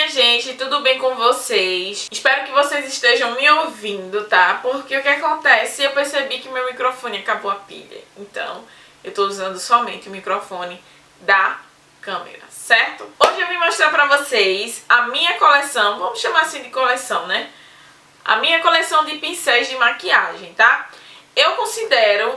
minha gente, tudo bem com vocês? Espero que vocês estejam me ouvindo, tá? Porque o que acontece? Eu percebi que meu microfone acabou a pilha. Então, eu tô usando somente o microfone da câmera, certo? Hoje eu vim mostrar pra vocês a minha coleção, vamos chamar assim de coleção, né? A minha coleção de pincéis de maquiagem, tá? Eu considero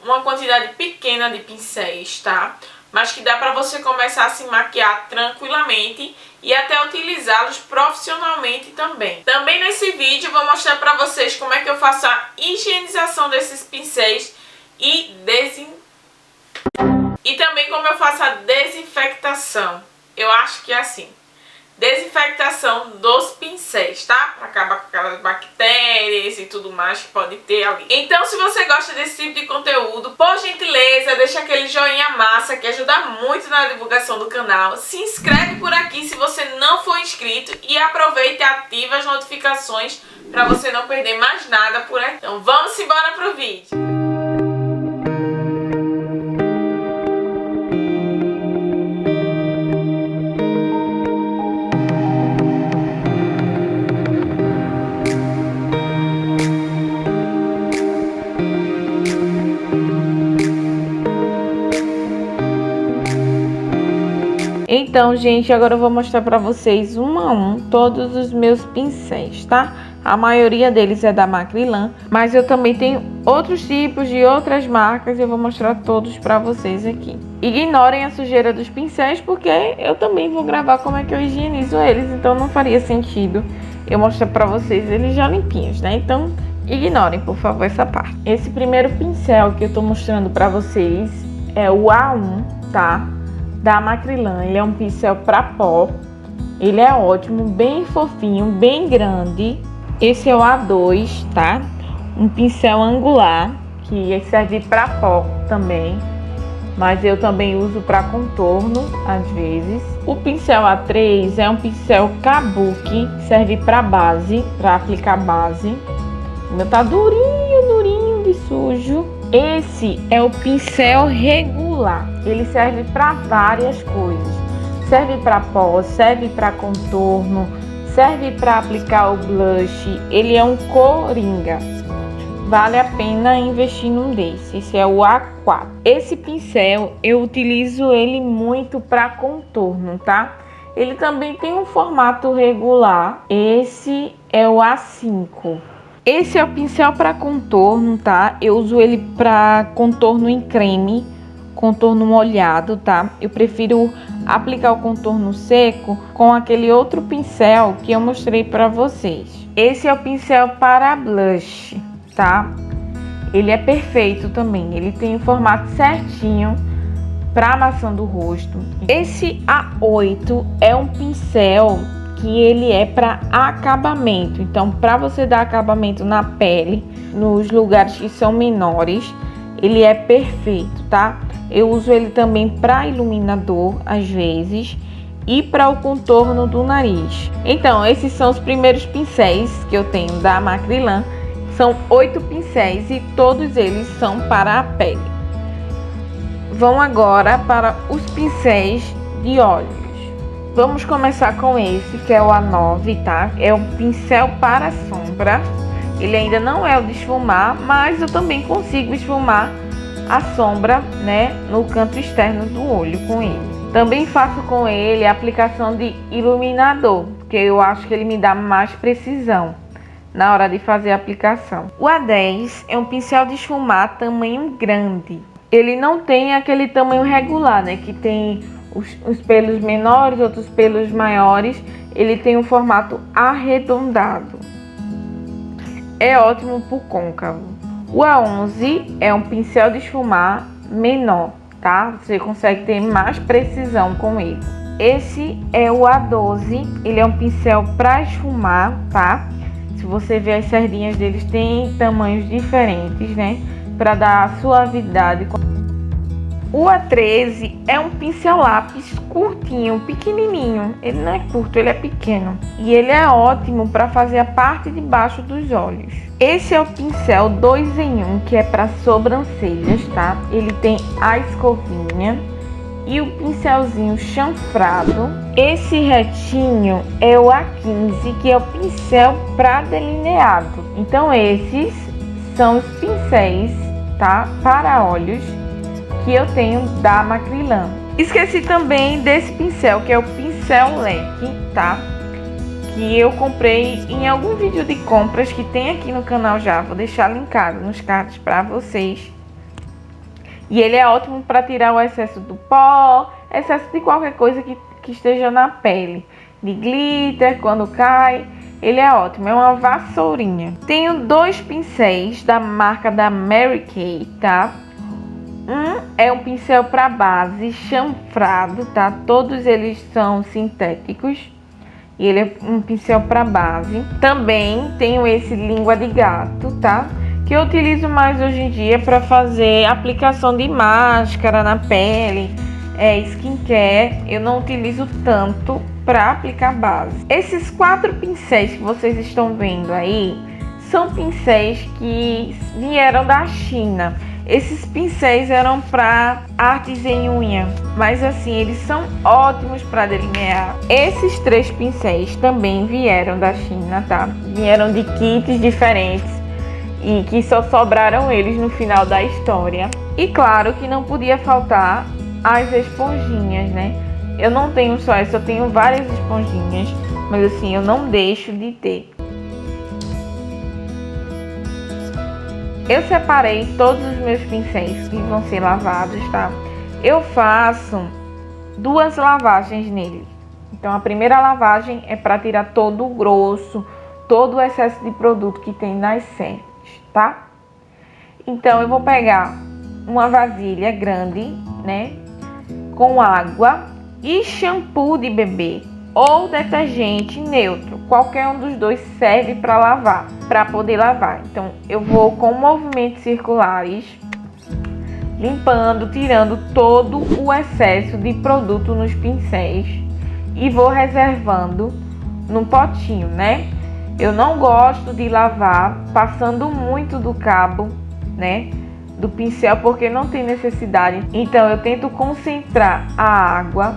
uma quantidade pequena de pincéis, tá? Mas que dá pra você começar a se maquiar tranquilamente e até utilizá-los profissionalmente também. Também nesse vídeo eu vou mostrar pra vocês como é que eu faço a higienização desses pincéis e também como eu faço a desinfectação. Eu acho que é assim. Desinfectação dos pincéis, tá? Pra acabar com aquelas bactérias e tudo mais que pode ter ali. Então, se você gosta desse tipo de conteúdo, por gentileza, deixa aquele joinha massa que ajuda muito na divulgação do canal. Se inscreve por aqui se você não for inscrito e aproveita e ativa as notificações pra você não perder mais nada por aqui. Então, vamos embora pro vídeo. Então, gente, agora eu vou mostrar pra vocês um a um todos os meus pincéis, tá? A maioria deles é da Macrylan, mas eu também tenho outros tipos de outras marcas e eu vou mostrar todos pra vocês aqui. Ignorem a sujeira dos pincéis, porque eu também vou gravar como é que eu higienizo eles, então não faria sentido eu mostrar pra vocês eles já limpinhos, né? Então, ignorem, por favor, essa parte. Esse primeiro pincel que eu tô mostrando pra vocês é o A1, tá? Da Macrylan. Ele é um pincel para pó, ele é ótimo, bem fofinho, bem grande. Esse é o A2, tá? Um pincel angular que serve para pó também, mas eu também uso para contorno às vezes. O pincel A3 é um pincel kabuki, serve para base, para aplicar base. O meu tá durinho de sujo. Esse é o pincel regular, ele serve para várias coisas, serve para pó, serve para contorno, serve para aplicar o blush, ele é um coringa, vale a pena investir num desse. Esse é o A4. Esse pincel eu utilizo ele muito para contorno, tá? Ele também tem um formato regular, esse é o A5. Esse é o pincel para contorno, tá? Eu uso ele para contorno em creme, contorno molhado, tá? Eu prefiro aplicar o contorno seco com aquele outro pincel que eu mostrei para vocês. Esse é o pincel para blush, tá? Ele é perfeito também, ele tem o formato certinho para maçã do rosto. Esse A8 é um pincel que ele é para acabamento, então para você dar acabamento na pele, nos lugares que são menores, ele é perfeito, tá? Eu uso ele também para iluminador às vezes e para o contorno do nariz. Então, esses são os primeiros pincéis que eu tenho da Macrylan. São 8 pincéis e todos eles são para a pele. Vamos agora para os pincéis de olhos. Vamos começar com esse, que é o A9, tá? É um pincel para sombra. Ele ainda não é o de esfumar, mas eu também consigo esfumar a sombra, né, no canto externo do olho com ele. Também faço com ele a aplicação de iluminador, porque eu acho que ele me dá mais precisão na hora de fazer a aplicação. O A10 é um pincel de esfumar tamanho grande. Ele não tem aquele tamanho regular, né, que tem os pelos menores, outros pelos maiores. Ele tem um formato arredondado. É ótimo por côncavo. O A11 é um pincel de esfumar menor, tá? Você consegue ter mais precisão com ele. Esse é o A12. Ele é um pincel para esfumar, tá? Se você ver as sardinhas deles, tem tamanhos diferentes, né? Para dar suavidade. O A13 é um pincel lápis curtinho, pequenininho. Ele não é curto, ele é pequeno. E ele é ótimo para fazer a parte de baixo dos olhos. Esse é o pincel 2 em 1, que é para sobrancelhas, tá? Ele tem a escovinha e o pincelzinho chanfrado. Esse retinho é o A15, que é o pincel para delineado. Então esses são os pincéis, tá, para olhos que eu tenho da Macrilan. Esqueci também desse pincel, que é o pincel leque, tá, que eu comprei em algum vídeo de compras que tem aqui no canal já. Vou deixar linkado nos cards para vocês. E ele é ótimo para tirar o excesso do pó, excesso de qualquer coisa que esteja na pele. De glitter, quando cai, ele é ótimo. É uma vassourinha. Tenho dois pincéis da marca da Mary Kay, tá? Um é um pincel para base chanfrado, tá? Todos eles são sintéticos. E ele é um pincel para base. Também tenho esse língua de gato, tá? Que eu utilizo mais hoje em dia para fazer aplicação de máscara na pele, skincare. Eu não utilizo tanto para aplicar base. Esses 4 pincéis que vocês estão vendo aí são pincéis que vieram da China. Esses pincéis eram para artes em unha, mas assim, eles são ótimos para delinear. Esses 3 pincéis também vieram da China, tá? Vieram de kits diferentes e que só sobraram eles no final da história. E claro que não podia faltar as esponjinhas, né? Eu não tenho só essa, eu tenho várias esponjinhas, mas assim, eu não deixo de ter. Eu separei todos os meus pincéis que vão ser lavados, tá? Eu faço 2 lavagens nele. Então a primeira lavagem é para tirar todo o grosso, todo o excesso de produto que tem nas cerdas, tá? Então eu vou pegar uma vasilha grande, né, com água e shampoo de bebê ou detergente neutro. Qualquer um dos dois serve para lavar, para poder lavar. Então eu vou com movimentos circulares limpando, tirando todo o excesso de produto nos pincéis e vou reservando num potinho, né? Eu não gosto de lavar passando muito do cabo, né, do pincel, porque não tem necessidade. Então eu tento concentrar a água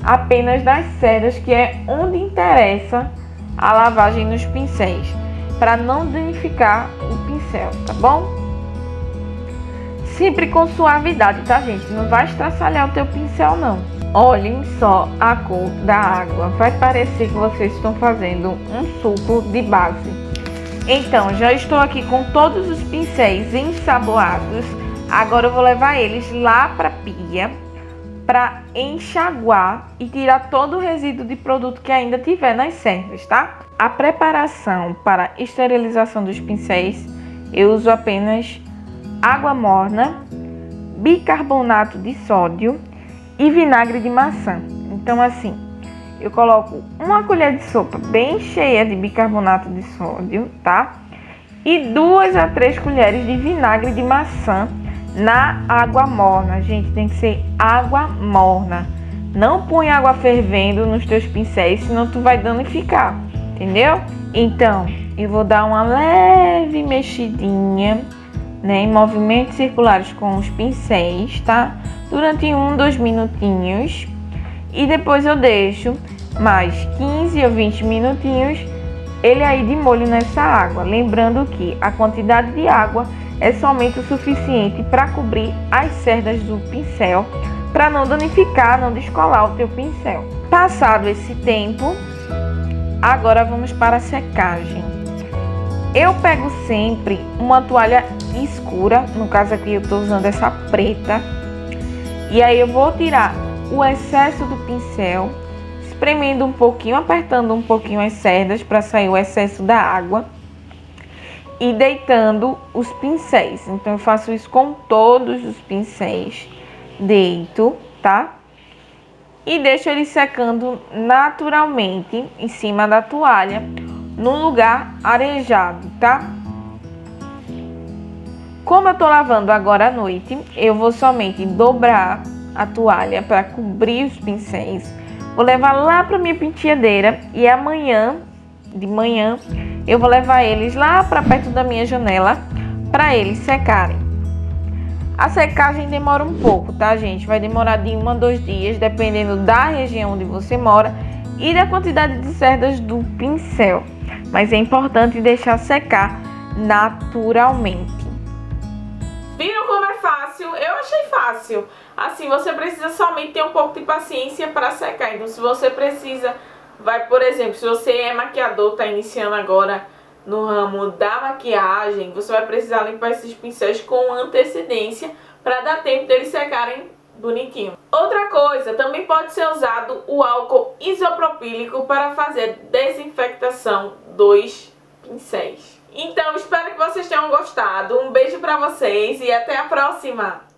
apenas nas cerdas, que é onde interessa a lavagem nos pincéis, para não danificar o pincel, tá bom? Sempre com suavidade, tá, gente? Não vai estraçalhar o teu pincel, não. Olhem só a cor da água. Vai parecer que vocês estão fazendo um suco de base. Então, já estou aqui com todos os pincéis ensaboados. Agora eu vou levar eles lá para a pia para enxaguar e tirar todo o resíduo de produto que ainda tiver nas cerdas, tá? A preparação para esterilização dos pincéis, eu uso apenas água morna, bicarbonato de sódio e vinagre de maçã. Então assim, eu coloco uma colher de sopa bem cheia de bicarbonato de sódio, tá? E 2 a 3 colheres de vinagre de maçã na água morna. Gente, tem que ser água morna. Não põe água fervendo nos teus pincéis, senão tu vai danificar, entendeu? Então, eu vou dar uma leve mexidinha, né, em movimentos circulares com os pincéis, tá? Durante 1, 2 minutinhos. E depois eu deixo mais 15 ou 20 minutinhos ele aí de molho nessa água. Lembrando que a quantidade de água é somente o suficiente para cobrir as cerdas do pincel, para não danificar, não descolar o teu pincel. Passado esse tempo, agora vamos para a secagem. Eu pego sempre uma toalha escura, no caso aqui eu estou usando essa preta, e aí eu vou tirar o excesso do pincel, espremendo um pouquinho, apertando um pouquinho as cerdas para sair o excesso da água e deitando os pincéis. Então eu faço isso com todos os pincéis, deito, tá? E deixo ele secando naturalmente em cima da toalha, num lugar arejado, tá? Como eu tô lavando agora à noite, eu vou somente dobrar a toalha para cobrir os pincéis. Vou levar lá para minha penteadeira e amanhã, de manhã, eu vou levar eles lá para perto da minha janela para eles secarem. A secagem demora um pouco, tá, gente? Vai demorar de 1 a 2 dias, dependendo da região onde você mora e da quantidade de cerdas do pincel. Mas é importante deixar secar naturalmente. Viram como é fácil? Eu achei fácil. Assim, você precisa somente ter um pouco de paciência para secar. Então, se você precisa, por exemplo, se você é maquiador, está iniciando agora no ramo da maquiagem, você vai precisar limpar esses pincéis com antecedência para dar tempo deles secarem bonitinho. Outra coisa, também pode ser usado o álcool isopropílico para fazer desinfectação dos pincéis. Então, espero que vocês tenham gostado. Um beijo pra vocês e até a próxima!